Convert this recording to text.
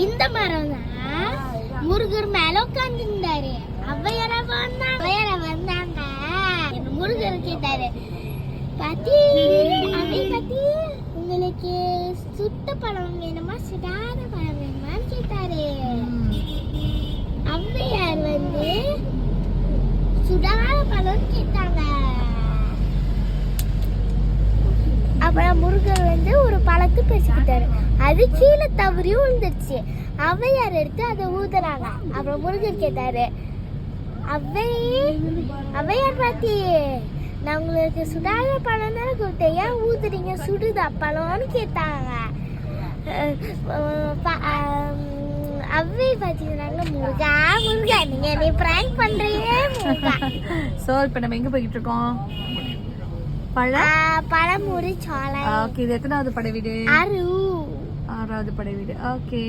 இந்த மரம் தான் முருகர் மேல உட்கார்ந்துருந்தாரு. அவ்வையார வந்தாங்க. முருகர் கேட்டாரு, பாத்தி அவை பாத்தி உங்களுக்கு சுட்ட பழம் வேணுமா சுடாத பழம் வேணுமான்னு கேட்டாரு. அவ்வையார் வந்து சுடாத பழம் கேட்டாங்க. அப்புறம் முருகர் வந்து ஒரு பழத்தை பேசிக்கிட்டாரு. அது கீழே தவறி விழுந்துருச்சு. அவ்வையார் எடுத்து அதை ஊதுறாங்க. அப்புறம் முருகர் கேட்டாரு, அவ்வையார் பாத்தி நான் உங்களுக்கு சுடாத பழம் தானே கொடுத்தேன், ஏன் ஊதுறீங்க, சுடுதா பழம்னு கேட்டாங்க. அவ்வை பாத்தீங்கன்னாங்க, முருகா முருகா நீங்க என்னை பிராங்க் பண்றீங்க முருகா. சோ இப்போ நம்ம எங்க போயிட்டு இருக்கோம்? பழமுறி சாலை. ஓகே, இது எத்தனாவது படை வீடு? 6வது படை வீடு. ஓகே.